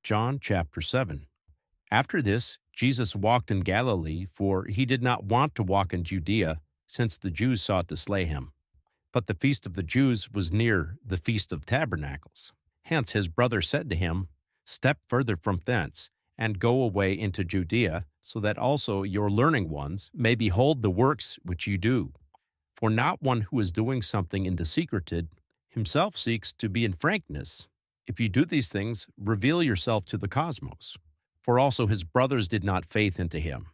John chapter 7. After this, Jesus walked in Galilee, for he did not want to walk in Judea, since the Jews sought to slay him. But the feast of the Jews was near, the Feast of Tabernacles. Hence his brother said to him, Step further from thence, and go away into Judea, so that also your learning ones may behold the works which you do. For not one who is doing something in the secreted himself seeks to be in frankness. If you do these things, reveal yourself to the cosmos. For also his brothers did not faith into him.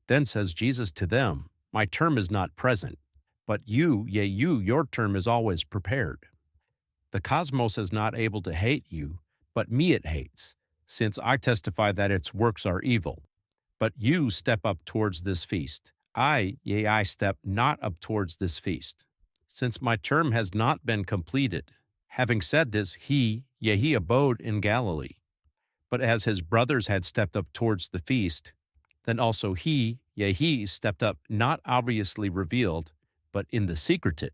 Then says Jesus to them, My term is not present, but you, yea, you, your term is always prepared. The cosmos is not able to hate you, but me it hates, since I testify that its works are evil. But you step up towards this feast. I step not up towards this feast, since my term has not been completed. Having said this, he abode in Galilee. But as his brothers had stepped up towards the feast, then also he stepped up, not obviously revealed, but in the secreted.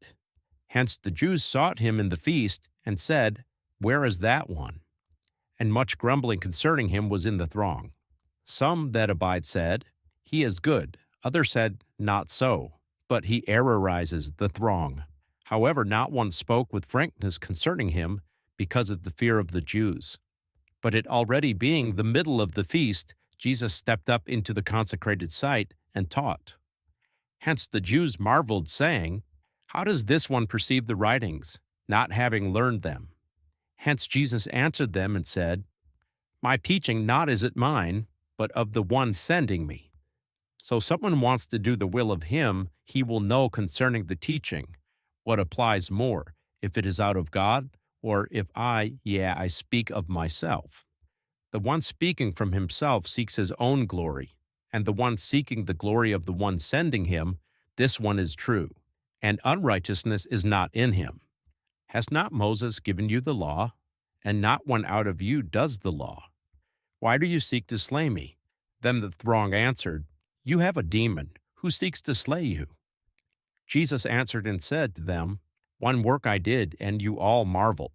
Hence the Jews sought him in the feast, and said, Where is that one? And much grumbling concerning him was in the throng. Some that abide said, He is good. Others said, Not so, but he errorizes the throng. However, not one spoke with frankness concerning him, because of the fear of the Jews. But it already being the middle of the feast, Jesus stepped up into the consecrated site and taught. Hence the Jews marveled, saying, How does this one perceive the writings, not having learned them? Hence Jesus answered them and said, My teaching not is it mine, but of the one sending me. So someone wants to do the will of him, he will know concerning the teaching, what applies more, if it is out of God, or if I speak of myself. The one speaking from himself seeks his own glory, and the one seeking the glory of the one sending him, this one is true, and unrighteousness is not in him. Has not Moses given you the law? And not one out of you does the law. Why do you seek to slay me? Then the throng answered, You have a demon. Who seeks to slay you? Jesus answered and said to them, One work I did, and you all marvel.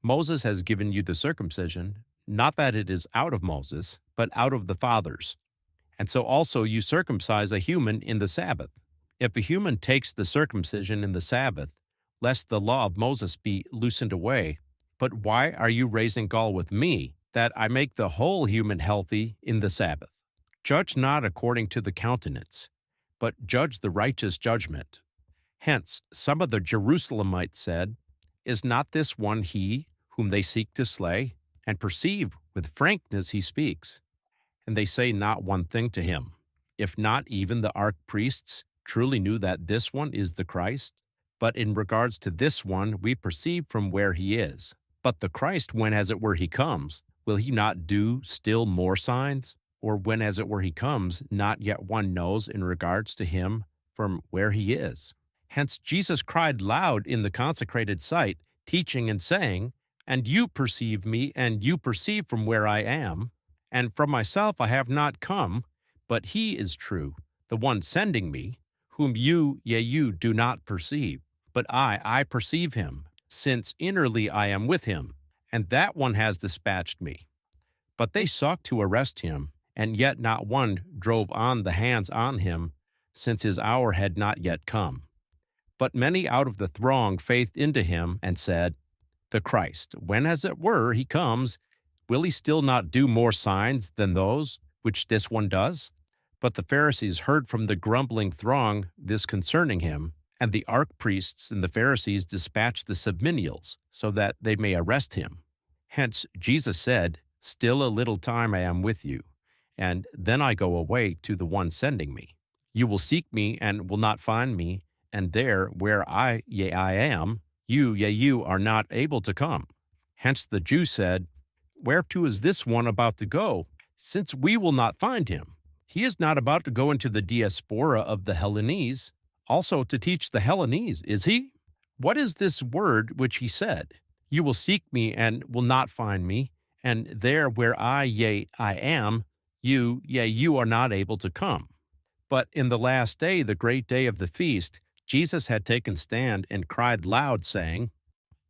Moses has given you the circumcision, not that it is out of Moses, but out of the fathers. And so also you circumcise a human in the Sabbath. If a human takes the circumcision in the Sabbath, lest the law of Moses be loosened away, but why are you raising gall with me, that I make the whole human healthy in the Sabbath? Judge not according to the countenance, but judge the righteous judgment. Hence some of the Jerusalemites said, Is not this one he whom they seek to slay? And perceive with frankness he speaks. And they say not one thing to him. If not even the archpriests truly knew that this one is the Christ? But in regards to this one we perceive from where he is. But the Christ, when as it were he comes, will he not do still more signs? Or when as it were he comes, not yet one knows in regards to him from where he is. Hence Jesus cried loud in the consecrated site, teaching and saying, And you perceive me, and you perceive from where I am, and from myself I have not come, but he is true, the one sending me, whom you do not perceive. But I perceive him, since innerly I am with him, and that one has dispatched me. But they sought to arrest him, and yet not one drove on the hands on him, since his hour had not yet come. But many out of the throng faithed into him, and said, The Christ, when as it were he comes, will he still not do more signs than those which this one does? But the Pharisees heard from the grumbling throng this concerning him, and the archpriests and the Pharisees dispatched the submenials, so that they may arrest him. Hence Jesus said, Still a little time I am with you, and then I go away to the one sending me. You will seek me and will not find me, and there where I am, you are not able to come. Hence the Jews said, Whereto is this one about to go, since we will not find him? He is not about to go into the diaspora of the Hellenes, also to teach the Hellenes, is he? What is this word which he said? You will seek me and will not find me, and there where I am, you are not able to come. But in the last day, the great day of the feast, Jesus had taken stand and cried loud, saying,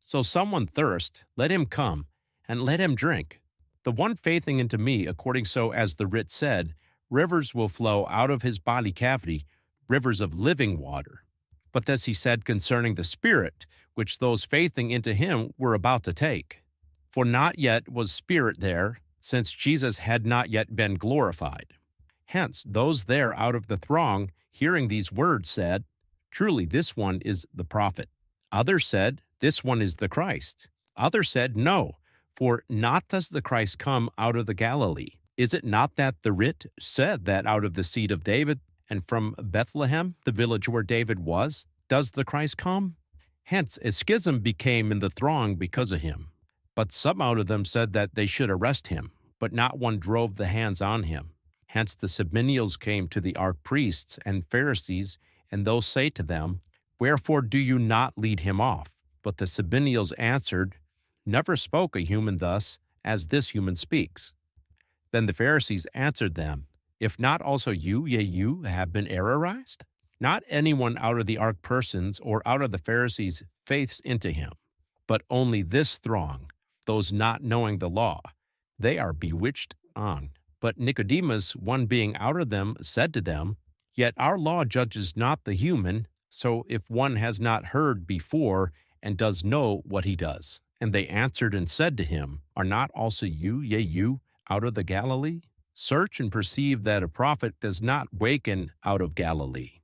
So someone thirst, let him come, and let him drink. The one faithing into me, according so as the writ said, rivers will flow out of his body cavity, rivers of living water. But this he said concerning the Spirit, which those faithing into him were about to take. For not yet was Spirit there, since Jesus had not yet been glorified. Hence, those there out of the throng, hearing these words, said, Truly, this one is the prophet. Others said, This one is the Christ. Others said, No, for not does the Christ come out of the Galilee. Is it not that the writ said that out of the seed of David, and from Bethlehem, the village where David was, does the Christ come? Hence, a schism became in the throng because of him. But some out of them said that they should arrest him, but not one drove the hands on him. Hence the Sabinials came to the archpriests and Pharisees, and those say to them, Wherefore do you not lead him off? But the Sabinials answered, Never spoke a human thus, as this human speaks. Then the Pharisees answered them, If not also you, yea, you have been errorized? Not anyone out of the archpersons or out of the Pharisees faiths into him, but only this throng, those not knowing the law. They are bewitched on. But Nicodemus, one being out of them, said to them, Yet our law judges not the human, so if one has not heard before and does know what he does. And they answered and said to him, Are not also you, yea, you, out of the Galilee? Search and perceive that a prophet does not waken out of Galilee.